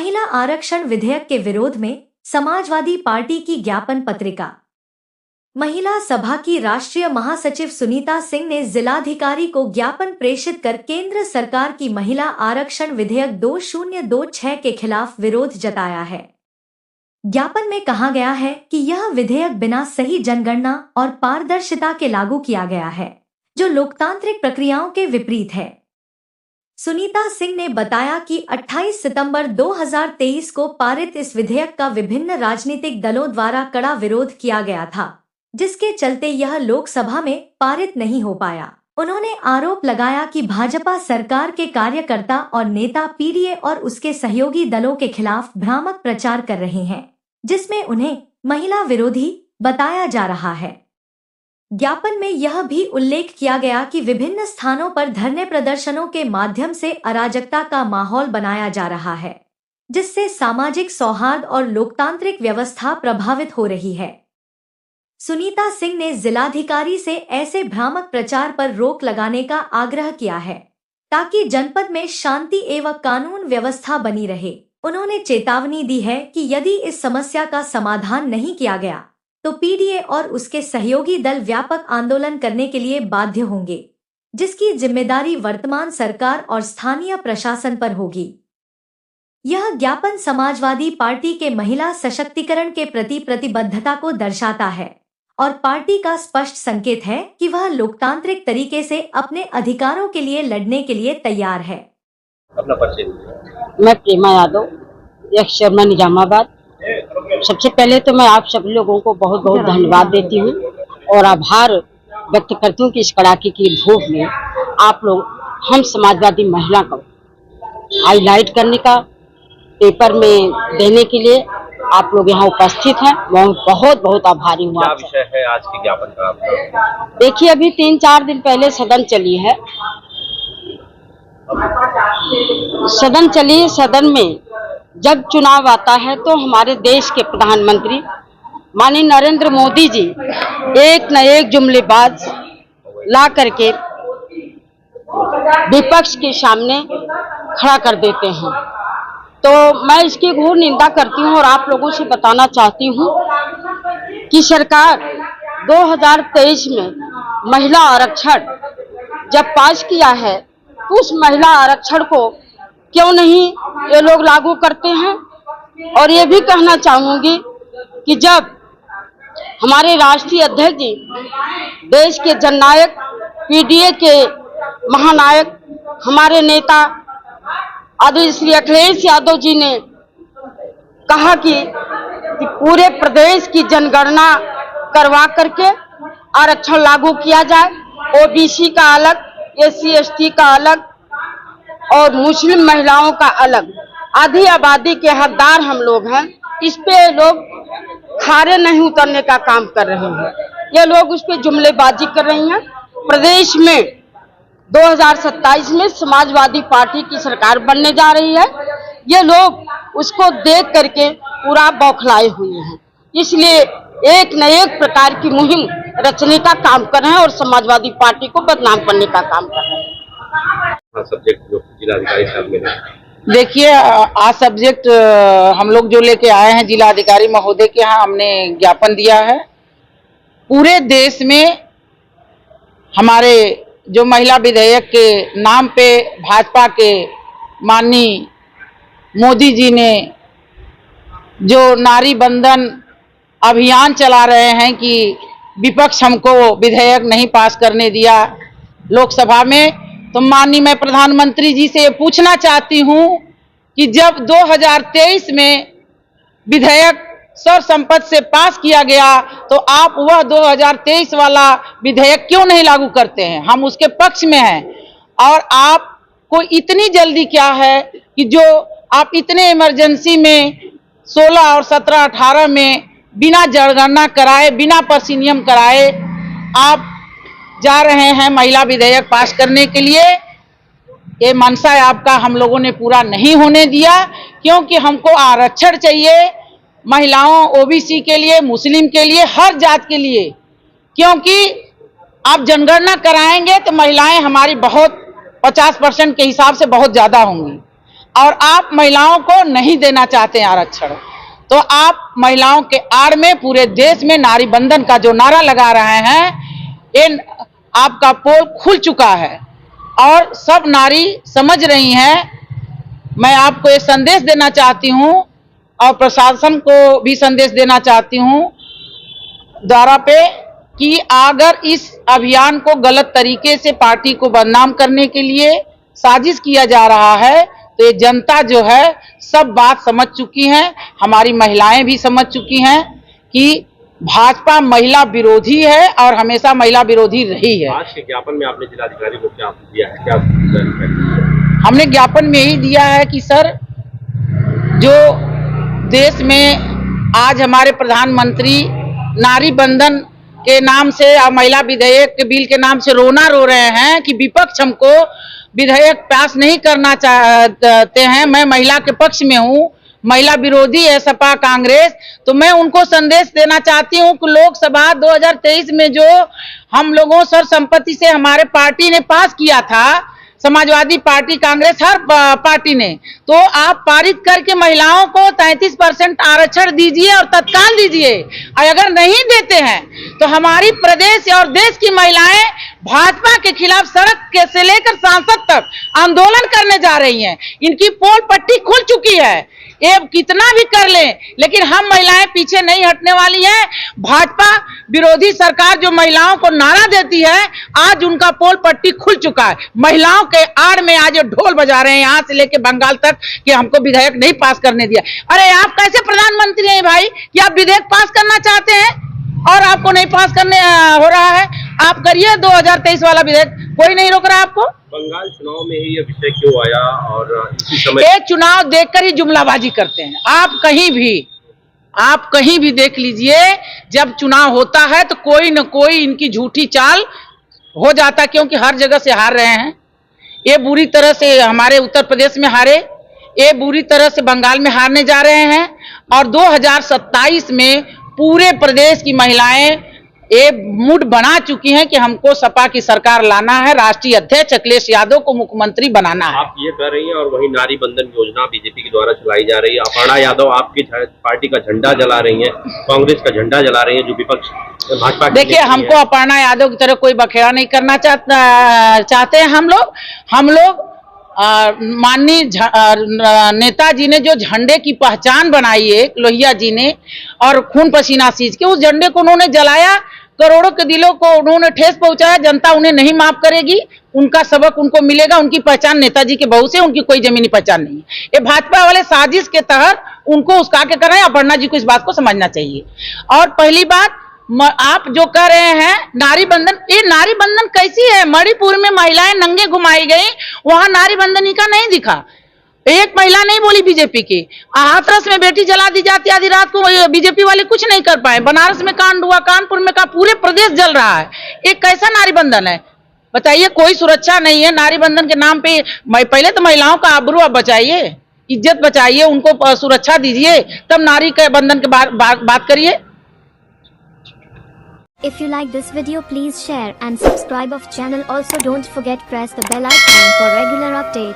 महिला आरक्षण विधेयक के विरोध में समाजवादी पार्टी की ज्ञापन पत्रिका। महिला सभा की राष्ट्रीय महासचिव सुनीता सिंह ने जिलाधिकारी को ज्ञापन प्रेषित कर केंद्र सरकार की महिला आरक्षण विधेयक 2026 के खिलाफ विरोध जताया है। ज्ञापन में कहा गया है कि यह विधेयक बिना सही जनगणना और पारदर्शिता के लागू किया गया है, जो लोकतांत्रिक प्रक्रियाओं के विपरीत है। सुनीता सिंह ने बताया कि 28 सितंबर 2023 को पारित इस विधेयक का विभिन्न राजनीतिक दलों द्वारा कड़ा विरोध किया गया था, जिसके चलते यह लोकसभा में पारित नहीं हो पाया। उन्होंने आरोप लगाया कि भाजपा सरकार के कार्यकर्ता और नेता पीडीए और उसके सहयोगी दलों के खिलाफ भ्रामक प्रचार कर रहे हैं, जिसमें उन्हें महिला विरोधी बताया जा रहा है। ज्ञापन में यह भी उल्लेख किया गया कि विभिन्न स्थानों पर धरने प्रदर्शनों के माध्यम से अराजकता का माहौल बनाया जा रहा है, जिससे सामाजिक सौहार्द और लोकतांत्रिक व्यवस्था प्रभावित हो रही है। सुनीता सिंह ने जिलाधिकारी से ऐसे भ्रामक प्रचार पर रोक लगाने का आग्रह किया है, ताकि जनपद में शांति एवं कानून व्यवस्था बनी रहे। उन्होंने चेतावनी दी है कि यदि इस समस्या का समाधान नहीं किया गया तो पीडीए और उसके सहयोगी दल व्यापक आंदोलन करने के लिए बाध्य होंगे, जिसकी जिम्मेदारी वर्तमान सरकार और स्थानीय प्रशासन पर होगी। यह ज्ञापन समाजवादी पार्टी के महिला सशक्तिकरण के प्रति प्रतिबद्धता को दर्शाता है और पार्टी का स्पष्ट संकेत है कि वह लोकतांत्रिक तरीके से अपने अधिकारों के लिए लड़ने के लिए तैयार है। अपना परिचय। मैं प्रेमा यादव, एक शर्मा निजामाबाद। सबसे पहले तो मैं आप सब लोगों को बहुत बहुत धन्यवाद देती हूँ और आभार व्यक्त करती हूँ कि इस कड़ाके की धूप में आप लोग हम समाजवादी महिला को हाईलाइट करने का, पेपर में देने के लिए आप लोग यहाँ उपस्थित हैं। मैं बहुत बहुत आभारी हूँ। क्या विषय है आज के ज्ञापन का आपका? देखिए, अभी 3-4 दिन पहले सदन चली है। सदन में जब चुनाव आता है तो हमारे देश के प्रधानमंत्री माननीय नरेंद्र मोदी जी एक न एक जुमलेबाज ला करके विपक्ष के सामने खड़ा कर देते हैं। तो मैं इसकी घोर निंदा करती हूं और आप लोगों से बताना चाहती हूं कि सरकार 2023 में महिला आरक्षण जब पास किया है तो उस महिला आरक्षण को क्यों नहीं ये लोग लागू करते हैं। और ये भी कहना चाहूंगी कि जब हमारे राष्ट्रीय अध्यक्ष जी, देश के जननायक, पीडीए के महानायक, हमारे नेता आदरणीय श्री अखिलेश यादव जी ने कहा कि पूरे प्रदेश की जनगणना करवा करके आरक्षण लागू किया जाए, ओबीसी का अलग, SC/ST का अलग और मुस्लिम महिलाओं का अलग। आधी आबादी के हकदार हम लोग हैं। इस पे लोग खारे नहीं उतरने का काम कर रहे हैं। ये लोग उस पे जुमलेबाजी कर रही हैं। प्रदेश में 2027 में समाजवादी पार्टी की सरकार बनने जा रही है। ये लोग उसको देख करके पूरा बौखलाए हुए हैं, इसलिए एक न एक प्रकार की मुहिम रचने का काम कर रहे हैं और समाजवादी पार्टी को बदनाम करने का काम कर रहे हैं। सब्जेक्ट जो जिलाधिकारी साहब में देखिए, आज सब्जेक्ट हम लोग जो लेके आए हैं जिलाधिकारी महोदय के यहाँ हमने ज्ञापन दिया है। पूरे देश में हमारे जो महिला विधेयक के नाम पे भाजपा के माननीय मोदी जी ने जो नारी बंधन अभियान चला रहे हैं कि विपक्ष हमको विधेयक नहीं पास करने दिया लोकसभा में, तो माननीय मैं प्रधानमंत्री जी से पूछना चाहती हूं कि जब 2023 में विधेयक सर्वसम्मति से पास किया गया तो आप वह 2023 वाला विधेयक क्यों नहीं लागू करते हैं? हम उसके पक्ष में हैं। और आपको इतनी जल्दी क्या है कि जो आप इतने इमरजेंसी में 16 और 17, 18 में बिना जनगणना कराए, बिना परसिनियम कराए आप जा रहे हैं महिला विधेयक पास करने के लिए। ये मनसा आपका हम लोगों ने पूरा नहीं होने दिया, क्योंकि हमको आरक्षण चाहिए महिलाओं, ओबीसी के लिए, मुस्लिम के लिए, हर जात के लिए। क्योंकि आप जनगणना कराएंगे तो महिलाएं हमारी बहुत 50% के हिसाब से बहुत ज्यादा होंगी। और आप महिलाओं को नहीं देना चाहते हैं आरक्षण, तो आप महिलाओं के आड़ में पूरे देश में नारी बंधन का जो नारा लगा रहे हैं, इन आपका पोल खुल चुका है और सब नारी समझ रही हैं। मैं आपको ये संदेश देना चाहती हूँ और प्रशासन को भी संदेश देना चाहती हूँ द्वारा पे कि अगर इस अभियान को गलत तरीके से पार्टी को बदनाम करने के लिए साजिश किया जा रहा है, तो ये जनता जो है सब बात समझ चुकी है, हमारी महिलाएं भी समझ चुकी हैं कि भाजपा महिला विरोधी है और हमेशा महिला विरोधी रही है। आज के ज्ञापन में आपने जिलाधिकारी को क्या दिया है, क्या हमने ज्ञापन में यही दिया है कि सर, जो देश में आज हमारे प्रधानमंत्री नारी बंधन के नाम से और महिला विधेयक के बिल के नाम से रोना रो रहे हैं कि विपक्ष हमको विधेयक पास नहीं करना चाहते हैं। मैं महिला के पक्ष में हूँ, महिला विरोधी है सपा कांग्रेस, तो मैं उनको संदेश देना चाहती हूँ कि लोकसभा 2023 में जो हम लोगों सर संपत्ति से हमारे पार्टी ने पास किया था, समाजवादी पार्टी, कांग्रेस, हर पार्टी ने, तो आप पारित करके महिलाओं को 33% आरक्षण दीजिए और तत्काल दीजिए। और अगर नहीं देते हैं तो हमारी प्रदेश और देश की महिलाएं भाजपा के खिलाफ सड़क से लेकर सांसद तक आंदोलन करने जा रही हैं। इनकी पोल पट्टी खुल चुकी है, ये कितना भी कर लें, लेकिन हम महिलाएं पीछे नहीं हटने वाली हैं। भाजपा विरोधी सरकार जो महिलाओं को नारा देती है, आज उनका पोल पट्टी खुल चुका है। महिलाओं के आड़ में आज ढोल बजा रहे हैं यहाँ से लेके बंगाल तक कि हमको विधेयक नहीं पास करने दिया। अरे आप कैसे प्रधानमंत्री हैं भाई कि आप विधेयक पास करना चाहते हैं और आपको नहीं पास करने हो रहा है? आप करिए 2023 वाला विधेयक, कोई नहीं रोक रहा आपको। बंगाल चुनाव में ही ये विषय क्यों आया और इसी समय एक चुनाव देखकर ही जुमलाबाजी करते हैं। आप कहीं भी देख लीजिए, जब चुनाव होता है तो कोई न कोई इनकी झूठी चाल हो जाता, क्योंकि हर जगह से हार रहे हैं। ये बुरी तरह से हमारे उत्तर प्रदेश में हारे, ये बुरी तरह से बंगाल में हारने जा रहे हैं और 2027 में पूरे प्रदेश की महिलाएं ये मूड बना चुकी हैं कि हमको सपा की सरकार लाना है, राष्ट्रीय अध्यक्ष अखिलेश यादव को मुख्यमंत्री बनाना है। आप ये कर रही हैं और वही नारी बंधन योजना बीजेपी के द्वारा चलाई जा रही है। अपर्णा यादव आपकी पार्टी का झंडा जला रही हैं, कांग्रेस का झंडा जला रही हैं, जो विपक्ष भाजपा। देखिए, हमको अपर्णा यादव की तरह कोई बखेड़ा नहीं करना चाहते हैं। हम लोग माननीय नेताजी ने जो झंडे की पहचान बनाई है, लोहिया जी ने, और खून पसीना सींच के उस झंडे को उन्होंने जलाया, करोड़ों के दिलों को उन्होंने ठेस पहुंचाया। जनता उन्हें नहीं माफ करेगी, उनका सबक उनको मिलेगा। उनकी पहचान नेताजी के बहू से, उनकी कोई जमीनी पहचान नहीं है। ये भाजपा वाले साजिश के तहत उनको उसका के कर रहे हैं। अपर्णा जी को इस बात को समझना चाहिए। और पहली बात, आप जो कह रहे हैं नारी बंधन, ये नारी बंधन कैसी है? मणिपुर में महिलाएं नंगे घुमाई गई, वहां नारी बंधन का नहीं दिखा, एक महिला नहीं बोली बीजेपी की। हाथरस में बेटी जला दी जाती आधी रात को, बीजेपी वाले कुछ नहीं कर पाए। बनारस में कांड हुआ, कानपुर में पूरे प्रदेश जल रहा है। एक कैसा नारी बंधन है बताइए? कोई सुरक्षा नहीं है नारी बंधन के नाम पे। पहले तो महिलाओं का आबरू आप बचाइए, इज्जत बचाइए, उनको सुरक्षा दीजिए, तब नारी के बंधन के बात करिए। If you like this video, please share and subscribe of channel. Also don't forget press the bell icon for regular updates.